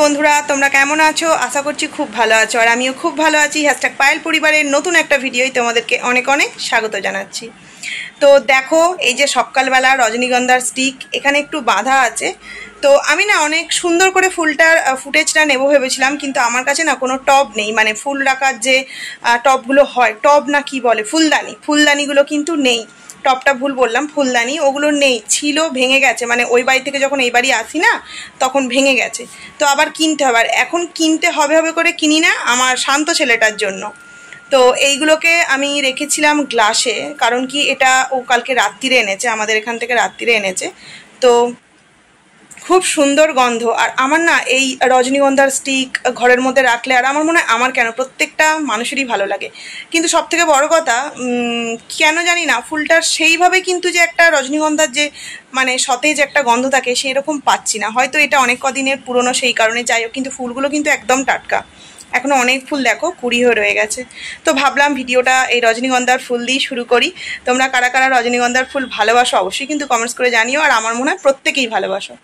বন্ধুরা তোমরা কেমন আছো? আশা করছি খুব ভালো আছো আর আমিও খুব ভালো আছি। #পায়েল পরিবারের নতুন একটা ভিডিওই তোমাদেরকে অনেক অনেক স্বাগত জানাচ্ছি। তো দেখো এই যে সকালবেলা রজনীগন্ধার স্টিক এখানে একটু বাঁধা আছে। তো আমি না অনেক সুন্দর করে ফুলটার ফুটেজটা নেব ভেবেছিলাম, কিন্তু আমার কাছে না কোনো টব নেই, মানে ফুল রাখার যে টবগুলো হয়, টব না কি বলে, ফুলদানিগুলো কিন্তু নেই। টপটা ভুল বললাম, ফুলদানি ওগুলো নেই, ছিল ভেঙে গেছে, মানে ওই বাড়ি থেকে যখন এই বাড়ি আসি না তখন ভেঙে গেছে। তো আবার কিনতে হবে, আর এখন কিনতে হবে করে কিনি না আমার শান্ত ছেলেটার জন্য। তো এইগুলোকে আমি রেখেছিলাম গ্লাসে, কারণ কি এটা ও কালকে রাত্রিরে এনেছে, আমাদের এখান থেকে রাত্রিরে এনেছে। তো খুব সুন্দর গন্ধ, আর আমার না এই রজনীগন্ধার স্টিক ঘরের মধ্যে রাখলে, আর আমার মনে হয় আমার কেন প্রত্যেকটা মানুষেরই ভালো লাগে, কিন্তু সব থেকে বড় কথা কেন জানি না ফুলটার সেইভাবে কিন্তু যে একটা রজনীগন্ধার যে মানে সতেজ একটা গন্ধ থাকে সেই রকম পাচ্ছি না। হয়তো এটা অনেক কদিনের পুরনো সেই কারণে, যাই হোক, কিন্তু ফুলগুলো কিন্তু একদম টাটকা, এখনো অনেক ফুল দেখো কুড়ি হয়ে রয়ে গেছে। তো ভাবলাম ভিডিওটা এই রজনীগন্ধার ফুল দিয়ে শুরু করি। তোমরা কারা কারা রজনীগন্ধার ফুল ভালোবাসো অবশ্যই কিন্তু কমেন্টস করে জানিও, আর আমার মনে হয় প্রত্যেকেই ভালোবাসো।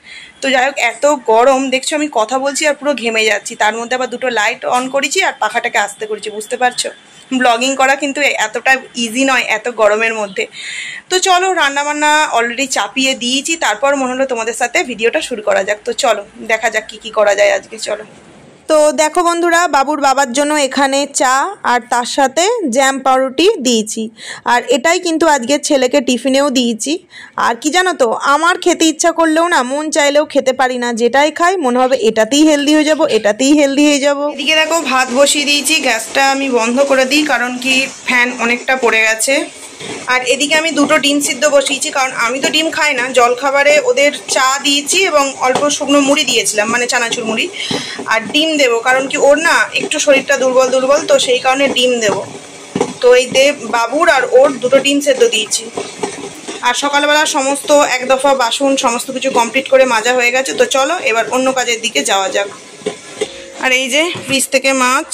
তো যাই হোক, এত গরম দেখছো, আমি কথা বলছি আর পুরো ঘেমে যাচ্ছি, তার মধ্যে আবার দুটো লাইট অন করেছি আর পাখাটাকে আস্তে করেছি, বুঝতে পারছো ব্লগিং করা কিন্তু এতটা ইজি নয় এত গরমের মধ্যে। তো চলো, রান্নাবান্না অলরেডি চাপিয়ে দিয়েছি, তারপর মনে হলো তোমাদের সাথে ভিডিওটা শুরু করা যাক। তো চলো দেখা যাক কি করা যায় আজকে, চলো। তো দেখো বন্ধুরা, বাবুর বাবার জন্য এখানে চা আর তার সাথে জ্যাম পাউরুটি দিয়েছি, আর এটাই কিন্তু আজকে ছেলেকে টিফিনেও দিয়েছি। আর কি জানো তো, আমার খেতে ইচ্ছা করলেও না, মন চাইলেও খেতে পারি না, যেটাই খাই মনে হবে এটাতেই হেলদি হয়ে যাবো, এটাতেই হেলদি হয়ে যাবো। এদিকে দেখো ভাত বসিয়ে দিয়েছি, গ্যাসটা আমি বন্ধ করে দিই কারণ কি ফ্যান অনেকটা পড়ে গেছে। আর এদিকে আমি দুটো ডিম সিদ্ধ বসিয়েছি, কারণ আমি তো ডিম খাই না, জলখাবারে ওদের চা দিয়েছি এবং অল্প শুকনো মুড়ি দিয়েছিলাম, মানে চানাচুর মুড়ি, আর ডিম দেবো, কারণ কি ওর না একটু শরীরটা দুর্বল, তো সেই কারণে ডিম দেবো। তো এই বাবুর আর ওর দুটো ডিম সেদ্ধ দিয়েছি। আর সকালবেলা সমস্ত এক দফা বাসন সমস্ত কিছু কমপ্লিট করে মাজা হয়ে গেছে। তো চলো এবার অন্য কাজের দিকে যাওয়া যাক। আর এই যে ফ্রিজ থেকে মাছ,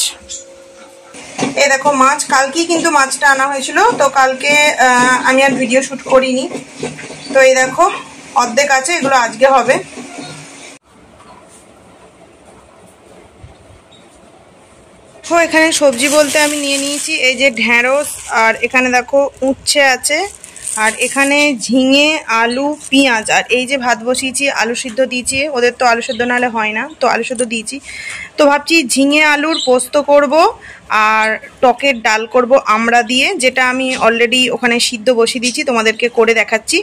এই দেখো মাছ, কালকেই কিন্তু মাছটা আনা হয়েছিল, তো কালকে আমি আর ভিডিও শ্যুট করিনি। তো এই দেখো অর্ধেক আছে, এগুলো আজকে হবে। তো এখানে সবজি বলতে আমি নিয়ে নিয়েছি এই যে ঢ্যাঁড়স, আর এখানে দেখো উচ্ছে আছে, আর এখানে ঝিঙে, আলু, পেঁয়াজ, আর এই যে ভাত বসিয়েছি, আলু সিদ্ধ দিয়েছি, ওদের তো আলু সিদ্ধ নাহলে হয় না, তো আলু সিদ্ধ দিয়েছি। তো ভাবছি ঝিঙে আলুর পোস্ত করব আর টকের ডাল করব আমড়া দিয়ে, যেটা আমি অলরেডি ওখানে সিদ্ধ বসিয়ে দিয়েছি, তোমাদেরকে করে দেখাচ্ছি।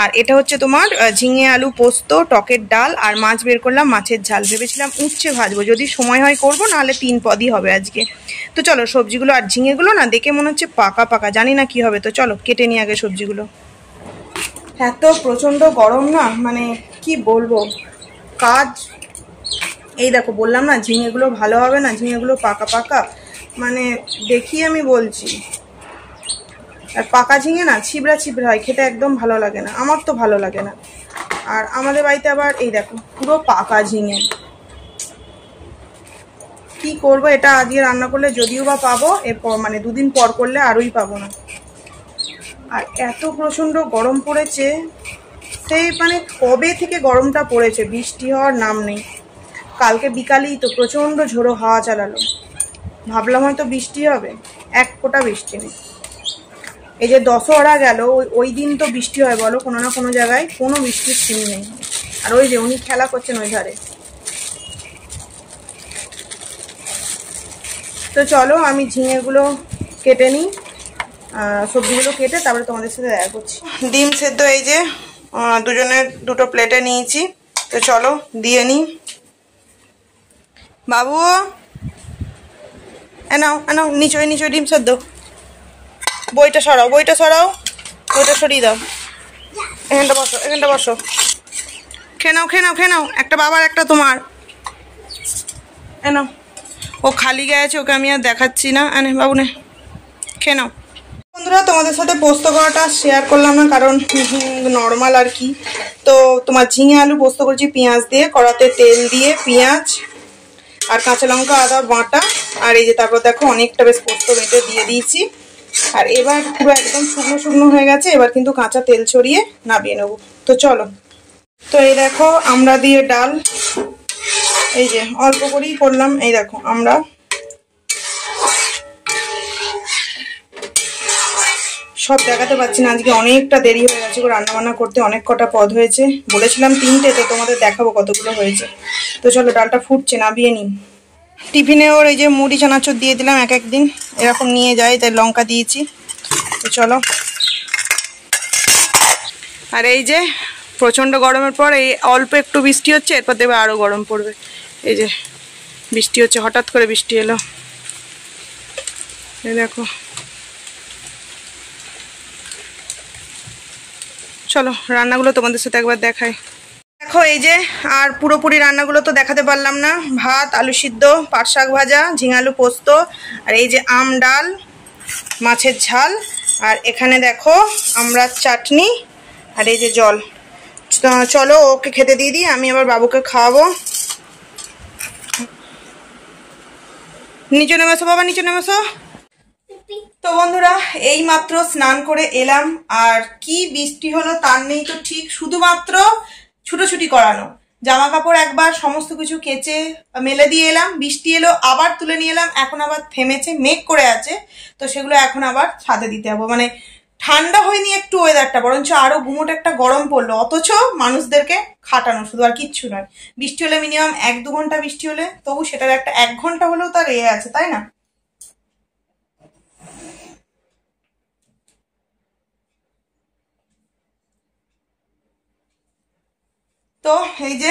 আর এটা হচ্ছে তোমার ঝিঙে আলু পোস্ত, টকের ডাল, আর মাছ বের করলাম, মাছের ঝাল। ভেবেছিলাম উচ্ছে ভাজবো, যদি সময় হয় করবো, নাহলে 3 পদই হবে আজকে। তো চলো সবজিগুলো, আর ঝিঙেগুলো না দেখে মনে হচ্ছে পাকা, জানি না কি হবে। তো চলো কেটে নিই আগে সবজিগুলো। এত প্রচণ্ড গরম না, মানে কি বলবো কাজ। এই দেখো বললাম না ঝিঙেগুলো ভালো হবে না, ঝিঙেগুলো পাকা, মানে দেখি আমি বলছি। আর পাকা ঝিঙে না ছিবড়া হয়, খেতে একদম ভালো লাগে না, আমার তো ভালো লাগে না। আর আমাদের বাড়িতে আবার এই দেখো পুরো পাকা ঝিঙে, কি করবো এটা আজকে রান্না করলে যদিও বা পাবো, এরপর মানে 2 দিন পর করলে আরোই পাবো না। আর এত প্রচণ্ড গরম পড়েছে, সেই মানে কবে থেকে গরমটা পড়েছে, বৃষ্টি হওয়ার নাম নেই। কালকে বিকালেই তো প্রচণ্ড ঝোড়ো হাওয়া চালালো, ভাবলাম হয়তো বৃষ্টি হবে, এক ফোঁটা বৃষ্টি নেই। এই যে দশহরা গেল, ওই দিন তো বৃষ্টি হয় বলো কোনো না কোনো জায়গায়, কোনো বৃষ্টির সিন নেই। আর ওই যে উনি খেলা করছেন ওই ধারে। তো চলো আমি ঝিঙেগুলো কেটে নিই, সবজিগুলো কেটে তারপরে তোমাদের সাথে দেখা করছি। ডিম সেদ্ধ এই যে দুজনের দুটো প্লেটে নিয়েছি, তো চলো দিয়ে নিই। বাবু এনাও নিচে ডিম সেদ্ধ, বইটা সরাও, বইটা সরিয়ে দাও, এখানটা বসো, খেয়ে নাও, একটা বাবার একটা তোমার, এনাও। ও খালি গেছে, ওকে আমি আর দেখাচ্ছি না, এনে বাবু নে খেয়ে নাও। বন্ধুরা তোমাদের সাথে পোস্ত করাটা শেয়ার করলাম না, কারণ নর্মাল আর কি। তো তোমার ঝিঙে আলু পোস্ত করছি পেঁয়াজ দিয়ে, কড়াতে তেল দিয়ে পেঁয়াজ আর কাঁচা লঙ্কা আদা বাটা, আর এই যে তারপর দেখো অনেকটা বেশ পোস্ত বেটে দিয়ে দিয়েছি। আর এবার পুরো একদম শুকনো হয়ে গেছে, এবার কিন্তু কাঁচা তেল ছড়িয়ে নামিয়ে নেবো। তো চলো, তো এই দেখো আমড়া দিয়ে ডাল, এই যে অল্প করেই করলাম। এই দেখো আমরা সব দেখাতে পাচ্ছি না, আজকে অনেকটা দেরি হয়ে গেছে রান্না বান্না করতে, অনেক কটা পদ হয়েছে, বলেছিলাম 3টে, তো তোমাদের দেখাবো কতগুলো হয়েছে। তো চলো ডালটা ফুটছে, নামিয়ে নিই। টিফিনে ওর এই যে মুড়ি চানাচুর দিয়ে দিলাম, এক একদিন এরকম নিয়ে যায়, তাই লঙ্কা দিয়েছি। তো চলো। আর এই যে প্রচণ্ড গরমের পর এই অল্প একটু বৃষ্টি হচ্ছে, এরপর দেবে আরও গরম পড়বে। এই যে বৃষ্টি হচ্ছে, হঠাৎ করে বৃষ্টি এলো, এই দেখো। চলো রান্নাগুলো তোমাদের সাথে একবার দেখাই। দেখো এই যে, আর পুরোপুরি রান্নাগুলো তো দেখাতে পারলাম না। ভাত, আলু সিদ্ধ, পাট শাক ভাজা, ঝিঙালু পোস্ত, আর এই যে আম ডাল, মাছের ঝাল, আর এখানে দেখো আমরা চাটনি, আর এই যে জল। চলো ওকে খেতে দিয়ে দিই, আমি আবার বাবুকে খাওয়াবো। নিচে নেমেছো বাবা, নিচে নেমেছো। তো বন্ধুরা এই মাত্র স্নান করে এলাম, আর কি বৃষ্টি হলো তার নেই তো ঠিক, শুধুমাত্র ছুটোছুটি করানো। জামা কাপড় একবার সমস্ত কিছু কেচে মেলে দিয়ে এলাম, বৃষ্টি এলো, আবার তুলে নিয়ে এলাম, এখন আবার থেমেছে, মেঘ করে আছে, তো সেগুলো এখন আবার ছাদে দিতে হবে। মানে ঠান্ডা হয়নি একটু ওয়েদারটা, বরঞ্চ আরো গুমোট একটা গরম পড়লো, অথচ মানুষদেরকে খাটানো শুধু, আর কিচ্ছু নয়। বৃষ্টি হলে মিনিমাম 1-2 ঘন্টা বৃষ্টি হলে তবু সেটার একটা 1 ঘন্টা হলেও তার আছে, তাই না? তো এই যে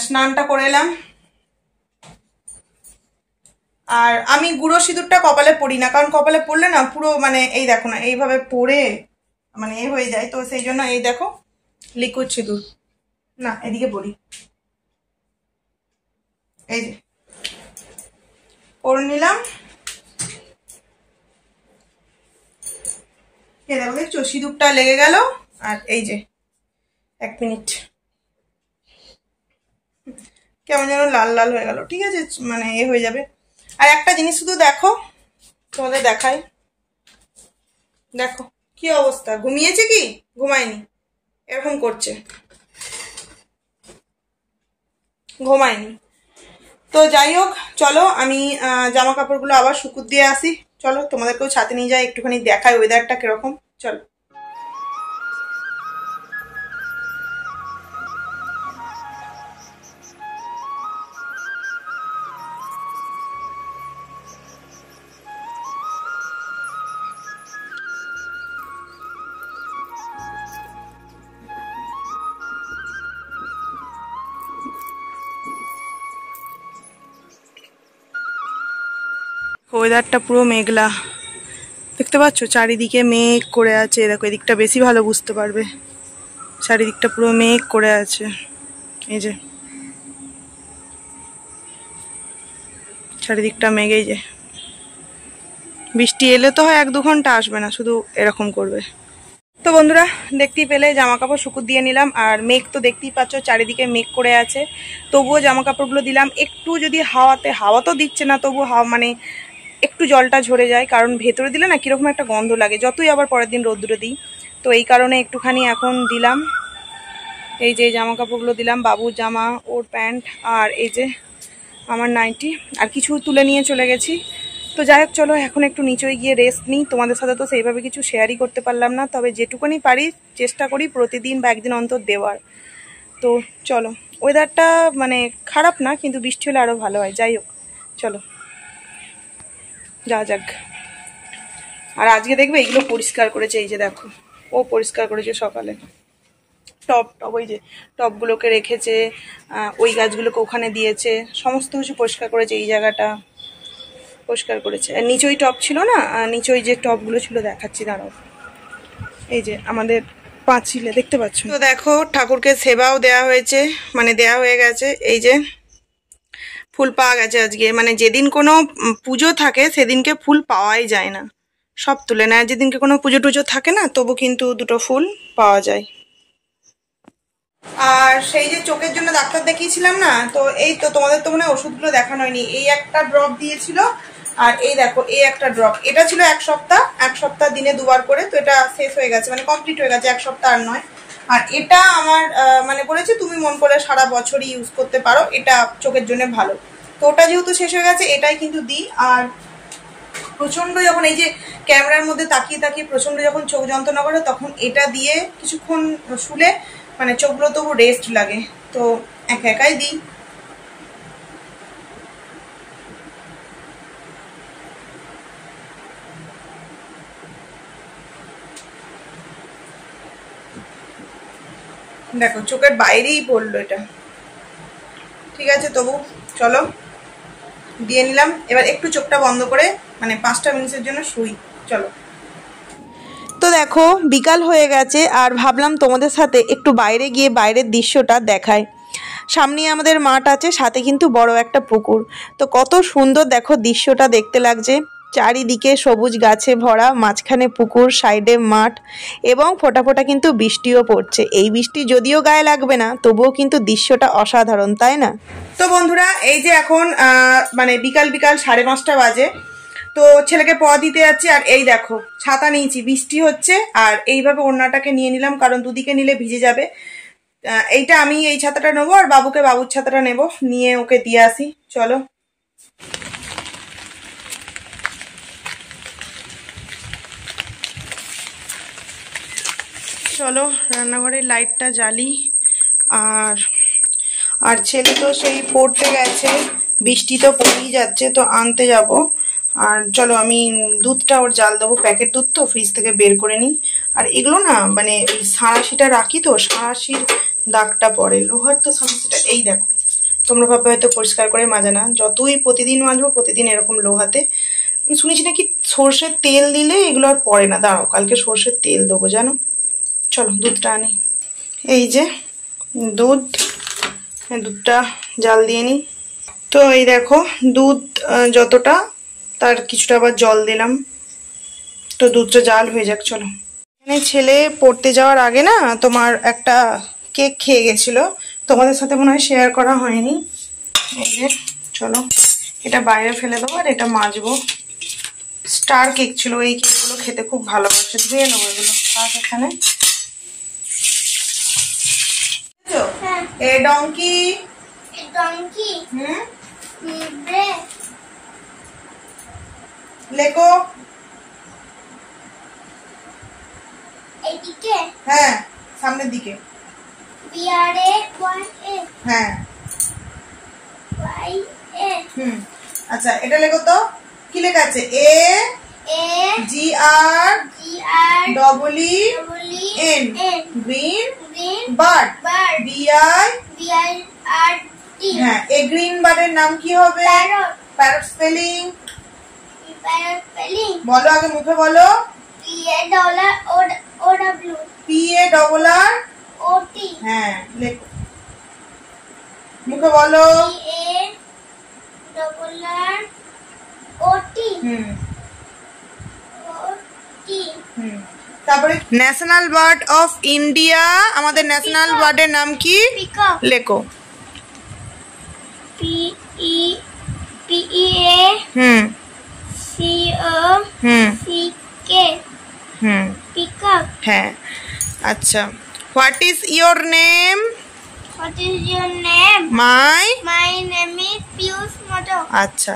স্নানটা করে এলাম, আর আমি গুঁড়ো সিঁদুরটা কপালে পরি না, কারণ কপালে পড়লে না পুরো মানে এই দেখো না এইভাবে পরে মানে এ হয়ে যায়, তো সেই জন্য এই দেখো লিকুইড সিঁদুর না এদিকে পরি, এই যে পরে নিলাম। এই দেখো দেখছো সিঁদুরটা লেগে গেল, আর এই যে 1 মিনিট কেমন যেন লাল লাল হয়ে গেল, ঠিক আছে মানে এ হয়ে যাবে। আর একটা জিনিস শুধু দেখো, তোমাদের দেখাই, দেখো কি অবস্থা, ঘুমিয়েছে কি ঘুমায়নি, এরকম করছে, ঘুমায়নি। তো যাই হোক চলো আমি জামা কাপড়গুলো আবার শুকুর দিয়ে আসি, চলো তোমাদেরকেও ছাতে নিয়ে যাই, একটুখানি দেখাই ওয়েদারটা কিরকম, চলো। ওয়েদারটা পুরো মেঘলা, দেখতে পাচ্ছ চারিদিকে মেঘ করে আছে, দেখো এদিকটা বেশি ভালো বুঝতে পারবে, চারিদিকটা পুরো মেঘ করে আছে, এই যে চারিদিকটা মেঘ, এই যে বৃষ্টি এলে তো হয় 1-2 ঘন্টা আসবে না, শুধু এরকম করবে। তো বন্ধুরা দেখতেই পেলে জামা কাপড় শুকুর দিয়ে নিলাম, আর মেঘ তো দেখতেই পাচ্ছ চারিদিকে মেঘ করে আছে, তবুও জামা কাপড়গুলো দিলাম, একটু যদি হাওয়া তো দিচ্ছে না, তবু হাওয়া মানে একটু জলটা ঝরে যায়, কারণ ভেতরে দিলে না কিরকম একটা গন্ধ লাগে, যতই আবার পরের দিন রোদ্দুরে দিই, তো এই কারণে একটুখানি এখন দিলাম। এই যে জামা কাপড়গুলো দিলাম, বাবুর জামা, ওর প্যান্ট, আর এই যে আমার নাইটি, আর কিছু তুলে নিয়ে চলে গেছি। তো যাই হোক চলো এখন একটু নিচে গিয়ে রেস্ট নিই, তোমাদের সাথে তো সেইভাবে কিছু শেয়ারই করতে পারলাম না, তবে যেটুকুনি পারি চেষ্টা করি প্রতিদিন বা একদিন অন্তর দেওয়ার। তো চলো, ওয়েদারটা মানে খারাপ না, কিন্তু বৃষ্টি হলে আরও ভালো হয়, যাই হোক চলো যাক। আর আজকে দেখবে এইগুলো পরিষ্কার করেছে, এই যে দেখো ও পরিষ্কার করেছে সকালে, টব ওই যে টবগুলোকে রেখেছে, ওই গাছগুলোকে ওখানে দিয়েছে, সমস্ত কিছু পরিষ্কার করেছে, এই জায়গাটা পরিষ্কার করেছে। আর নিচই টব ছিল না, নিচই যে টবগুলো ছিল দেখাচ্ছি দাঁড়াও, এই যে আমাদের পাঁচিলে দেখতে পাচ্ছ। তো দেখো ঠাকুরকে সেবাও দেওয়া হয়েছে, মানে দেওয়া হয়ে গেছে, এই যে ফুল পাওয়া গেছে আজকে, মানে যেদিন কোনো পুজো থাকে সেদিনকে ফুল পাওয়াই যায় না, সব তুলে নেয়, যেদিনকে কোনো পুজো টুজো থাকে না তবু কিন্তু 2টো ফুল পাওয়া যায়। আর সেই যে চোখের জন্য ডাক্তার দেখিয়েছিলাম না, তো এই তো তোমাদের তো মনে হয় ওষুধগুলো দেখানো হয়নি, এই একটা ড্রপ দিয়েছিল, আর এই দেখো এই একটা ড্রপ, এটা ছিল 1 সপ্তাহ দিনে 2বার করে, তো এটা শেষ হয়ে গেছে, মানে কমপ্লিট হয়ে গেছে, 1 সপ্তাহ আর নয়। আর এটা আমার মানে বলেছে তুমি মন করে সারা বছরই ইউজ করতে পারো, এটা চোখের জন্য ভালো। তো ওটা যেহেতু শেষ হয়ে গেছে এটাই কিন্তু দিই। আর প্রচন্ড যখন এই যে ক্যামেরার মধ্যে তাকিয়ে তাকিয়ে প্রচন্ড যখন চোখ যন্ত্রণা করে তখন এটা দিয়ে কিছুক্ষণ শুলে মানে চোখগুলো তবু রেস্ট লাগে, তো একা একাই দিই। দেখো চোখের বাইরেই পড়লো এটা, ঠিক আছে তবু চলো দিয়ে নিলাম। এবার একটু চোখটা বন্ধ করে মানে 5টা মিনিটের জন্য শুই, চলো। তো দেখো বিকাল হয়ে গেছে আর ভাবলাম তোমাদের সাথে একটু বাইরে গিয়ে বাইরের দৃশ্যটা দেখাই। সামনে আমাদের মাঠ আছে, সাথে কিন্তু বড় একটা পুকুর। তো কত সুন্দর দেখো দৃশ্যটা দেখতে লাগছে, চারিদিকে সবুজ গাছে ভরা, মাঝখানে পুকুর, সাইডে মাঠ এবং ফোঁটা ফোঁটা কিন্তু বৃষ্টিও পড়ছে। এই বৃষ্টি যদিও গায়ে লাগবে না তবুও কিন্তু দৃশ্যটা অসাধারণ, তাই না? তো বন্ধুরা এই যে এখন মানে বিকাল 5:30 বাজে, তো ছেলেকে পড়া দিতে যাচ্ছি। আর এই দেখো ছাতা নিয়েছি, বৃষ্টি হচ্ছে আর এইভাবে ওড়নাটাকে নিয়ে নিলাম কারণ দুদিকে নিলে ভিজে যাবে। এইটা আমি এই ছাতাটা নেবো আর বাবুকে বাবুর ছাতাটা নেব, নিয়ে ওকে দিয়ে আসি, চলো। চলো রান্নাঘরের লাইটটা জ্বালি। আর ছেলে তো সেই পড়তে গেছে, বৃষ্টি তো পড়েই যাচ্ছে, তো আনতে যাব। আর চলো আমি দুধটা ওর জাল দেবো, প্যাকেট দুধ তো ফ্রিজ থেকে বের করে নিই। আর এগুলো না মানে ওই সাঁড়াশিটা রাখি তো সাঁড়াশির দাগটা পড়ে, লোহার তো সাঁড়াশিটা। এই দেখো তোমরা ভাববে হয়তো পরিষ্কার করে মাজা না, যতই প্রতিদিন মাজবো প্রতিদিন এরকম লোহাতে। শুনেছি নাকি সর্ষের তেল দিলে এগুলো আর পড়ে না, দাঁড়াও কালকে সর্ষের তেল দেবো জানো। চলো দুধটা আনি, এই যে দুধটা জাল দিয়ে নিই। তো এই দেখো দুধ যতটা তার কিছুটা আবার জল দিলাম, তো দুধটা জাল হয়ে যাক। চলো এখানে ছেলে পড়তে যাওয়ার আগে না তোমার একটা কেক খেয়ে গেছিল, তোমাদের সাথে মনে হয় শেয়ার করা হয়নি। এই যে চলো এটা বাইরে ফেলে দেবো আর এটা মাজবো। স্টার কেক ছিল, এই কেকগুলো খেতে খুব ভালোবাসে, ধুয়ে নেবো এগুলো। থাক এখানে। এ ডঙ্কি লেখো এইদিকে, হ্যাঁ সামনের দিকে, হ্যাঁ আচ্ছা এটা লেখো তো কি লেখা আছে, A G R double E N, green bird, B I R T. হ্যাঁ এই গ্রিন বার্ডের নাম কি হবে? প্যারট। স্পেলিং বলো আগে মুখে বলো। P A double R O T. হ্যাঁ লেখো মুখে বলো। P A double R O T. তারপরে ন্যাশনাল বার্ড অফ ইন্ডিয়া, আমাদের ন্যাশনাল বার্ডের নাম কি? লেখো। P E A C O C K, peacock. হ্যাঁ আচ্ছা। What is your name? My name is Piyush Modak. আচ্ছা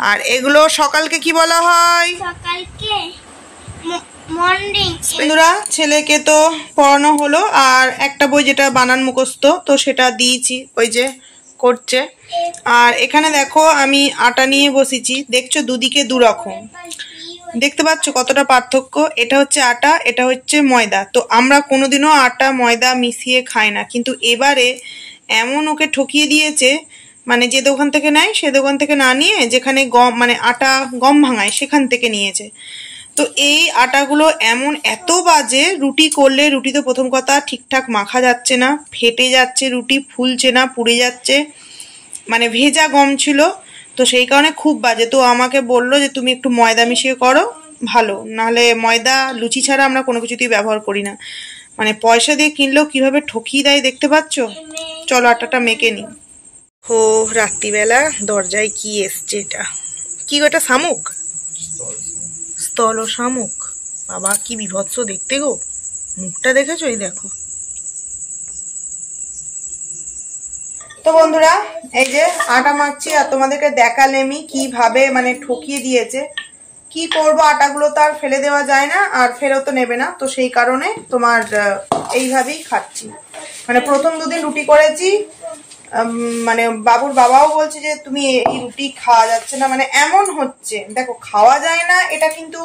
আর এগুলো সকালকে কি বলা হয়? সকালকে মর্নিং। বন্ধুরা ছেলেকে তো পড়ানো হলো আর একটা বই যেটা বানান মুখস্থ তো সেটা দিয়েছি, ওই যে করছে। আর এখানে দেখো আমি আটা নিয়ে বসেছি, দেখছো দুদিকে দু রকম, দেখতে পাচ্ছ কতটা পার্থক্য। এটা হচ্ছে আটা, এটা হচ্ছে ময়দা। তো আমরা কোনোদিনও আটা ময়দা মিশিয়ে খাই না, কিন্তু এবারে এমন ওকে ঠকিয়ে দিয়েছে, মানে যে দোকান থেকে নেয় সে দোকান থেকে না নিয়ে যেখানে গম মানে আটা গম ভাঙায় সেখান থেকে নিয়েছে। তো এই আটাগুলো এমন এত বাজে, রুটি করলে রুটি তো প্রথম কথা ঠিকঠাক মাখা যাচ্ছে না, ফেটে যাচ্ছে, রুটি ফুলছে না, পুড়ে যাচ্ছে, মানে ভেজা গম ছিল, তো সেই কারণে খুব বাজে। তো আমাকে বললো যে তুমি একটু ময়দা মিশিয়ে করো ভালো, নাহলে ময়দা লুচি ছাড়া আমরা কোনো কিছুতেই ব্যবহার করি না। মানে পয়সা দিয়ে কিনলেও কিভাবে ঠকিয়ে দেয় দেখতে পাচ্ছ। চলো আটাটা মেখে নিই। হো রাত্রিবেলা দরজায় কি এসছে, এটা কি গো? এটা শামুক, স্থল শামুক। বাবা কি বিভৎস দেখতে গো, মুখটা দেখেছো? এই দেখো তো বন্ধুরা এই যে আটা মাখছি আর তোমাদেরকে দেখালেমি কিভাবে মানে ঠকিয়ে দিয়েছে। কি করবো, আটাগুলো তো আর ফেলে দেওয়া যায় না আর ফেরতও নেবে না, তো সেই কারণে তোমার এইভাবেই খাচ্ছি। মানে প্রথম দুদিন রুটি করেছি, মানে বাবুর বাবাও বলছে যে তুমি এই রুটি খাওয়া যাচ্ছে না, মানে এমন হচ্ছে। দেখো খাওয়া যায় না এটা কিন্তু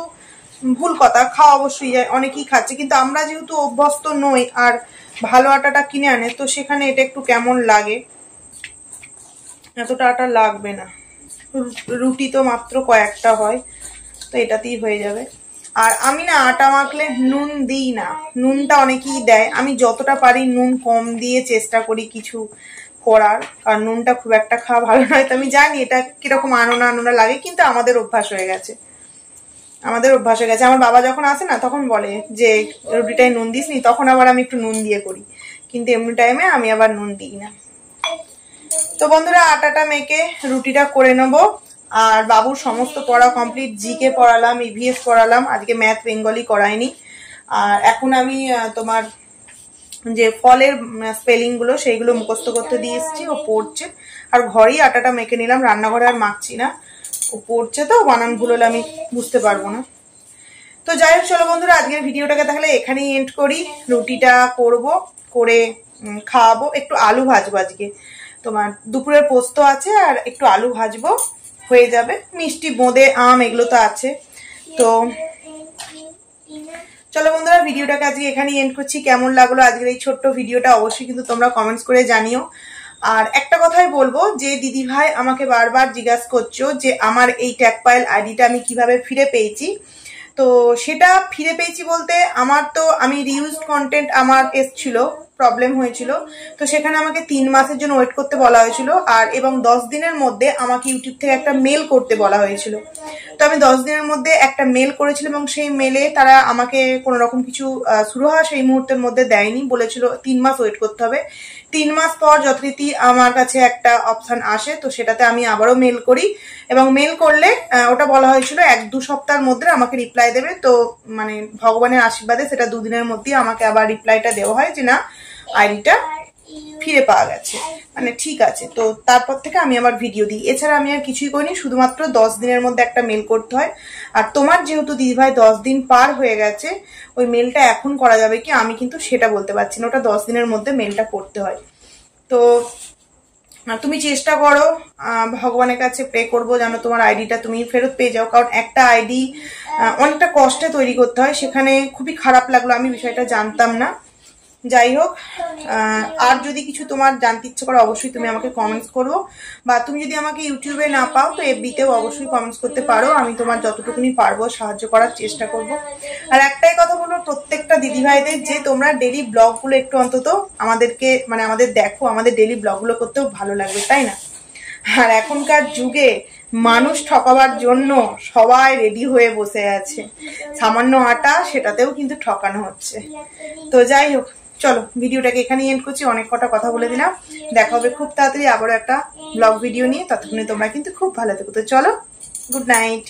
ভুল কথা, খাওয়া অবশ্যই যায়, অনেকেই খাচ্ছে, কিন্তু আমরা যেহেতু অভ্যস্ত নই আর ভালো আটাটা কিনে আনে, তো সেখানে এটা একটু কেমন লাগে। এতটা আটা লাগবে না, রুটি তো মাত্র কয়েকটা হয়, তো এটাতেই হয়ে যাবে। আর আমি না আটা মাখলে নুন দিই না, নুনটা অনেকেই দেয়, আমি যতটা পারি নুন কম দিয়ে চেষ্টা করি কিছু করার, কারণ নুনটা খুব একটা খাওয়া ভালো নয়। তো আমি জানি এটা কিরকম আনোনা আনোনা লাগে, কিন্তু আমাদের অভ্যাস হয়ে গেছে, আমার বাবা যখন আসে না তখন বলে যে রুটিটায় নুন দিস নি, তখন আবার আমি একটু নুন দিয়ে করি, কিন্তু এমনি টাইমে আমি আবার নুন দিই না। তো বন্ধুরা আটাটা মেখে রুটিটা করে নেবো। আর বাবুর সমস্ত পড়া কমপ্লিট, জিকে পড়ালাম, ইভিএস পড়ালাম, আজকে ম্যাথ বেঙ্গলি করাইনি। আর এখন আমি তোমার যে ফলের স্পেলিং গুলো সেইগুলো মুখস্থ করতে দিয়ে এসেছি, ও পড়ছে। আর ঘরেই আটাটা মেখে নিলাম, রান্নাঘরে আর মাখছি না, ও পড়ছে তো বানান ভুল হলে আমি বুঝতে পারবো না। তো যাই হোক চলো বন্ধুরা আজকের ভিডিওটাকে তাহলে এখানেই এন্ড করি। রুটিটা করব, করে খাওয়াবো, একটু আলু ভাজবো আজকে, তোমার দুপুরের পোস্ত আছে আর একটু আলু ভাজবো, হয়ে যাবে। মিষ্টি বোঁদে আম এগুলো তো আছে। তো চলো বন্ধুরা ভিডিওটাকে আজকে এখানেই এন্ড করছি। কেমন লাগলো আজকের এই ছোট্ট ভিডিওটা অবশ্যই কিন্তু তোমরা কমেন্টস করে জানিও। আর একটা কথাই বলবো যে দিদি ভাই আমাকে বারবার জিজ্ঞাসা করছো যে আমার এই ট্যাগপাইল আইডিটা আমি কিভাবে ফিরে পেয়েছি। তো সেটা ফিরে পেয়েছি বলতে আমি রিউজড কন্টেন্ট আমার এসছিল, প্রবলেম হয়েছিল, তো সেখানে আমাকে 3 মাসের জন্য ওয়েট করতে বলা হয়েছিল, আর এবং 10 দিনের মধ্যে আমাকে ইউটিউব থেকে একটা মেল করতে বলা হয়েছিল। তো আমি 10 দিনের মধ্যে একটা মেল করেছিলাম এবং সেই মেলে তারা আমাকে কোনো রকম কিছু সুরাহা সেই মুহূর্তের মধ্যে দেয়নি, বলেছিল 3 মাস ওয়েট করতে হবে। 3 মাস পর যথারীতি আমার কাছে একটা অপশন আসে, তো সেটাতে আমি আবারও মেল করি, এবং মেল করলে ওটা বলা হয়েছিল 1-2 সপ্তাহের মধ্যে আমাকে রিপ্লাই দেবে। তো মানে ভগবানের আশীর্বাদে সেটা 2 দিনের মধ্যেই আমাকে আবার রিপ্লাইটা দেওয়া হয় যে না আইডিটা ফিরে পাওয়া গেছে, মানে ঠিক আছে। তো তারপর থেকে আমি আবার ভিডিও দিই, এছাড়া আমি আর কিছুই করিনি, শুধুমাত্র 10 দিনের মধ্যে একটা মেল করতে হয়। আর তোমার যেহেতু দিদিভাই 10 দিন পার হয়ে গেছে, ওই মেলটা এখন করা যাবে কি আমি কিন্তু সেটা বলতে পারছি না, ওটা 10 দিনের মধ্যে মেলটা করতে হয়। তো তুমি চেষ্টা করো, ভগবানের কাছে প্রে করবো যেন তোমার আইডিটা তুমি ফেরত পেয়ে যাও, কারণ একটা আইডি অনেকটা কষ্টে তৈরি করতে হয়, সেখানে খুবই খারাপ লাগলো, আমি বিষয়টা জানতাম না। যাই হোক, আর যদি কিছু তোমার জানতে ইচ্ছে করে অবশ্যই তুমি আমাকে কমেন্টস করো, বা তুমি যদি আমাকে ইউটিউবে না পাও তো এফবিতেও অবশ্যই কমেন্টস করতে পারো, আমি তোমার যতটুকুনি পারবো সাহায্য করার চেষ্টা করব। আর একটাই কথা বলবো প্রত্যেকটা দিদিভাইদের, যে তোমরা ডেলি ব্লগগুলো একটু অন্তত আমাদেরকে মানে আমাদের দেখো, আমাদের ডেলি ব্লগগুলো করতেও ভালো লাগবে, তাই না? আর এখনকার যুগে মানুষ ঠকাবার জন্য সবাই রেডি হয়ে বসে আছে, সামান্য আটা সেটাতেও কিন্তু ঠকানো হচ্ছে। তো যাই হোক চলো ভিডিওটাকে এখানেই এন্ড করছি, অনেক কটা কথা বলে দিলাম, দেখা হবে খুব তাড়াতাড়ি আবারও একটা ব্লগ ভিডিও নিয়ে, ততক্ষণে তোমরা কিন্তু খুব ভালো থেকো। তো চলো, গুড নাইট।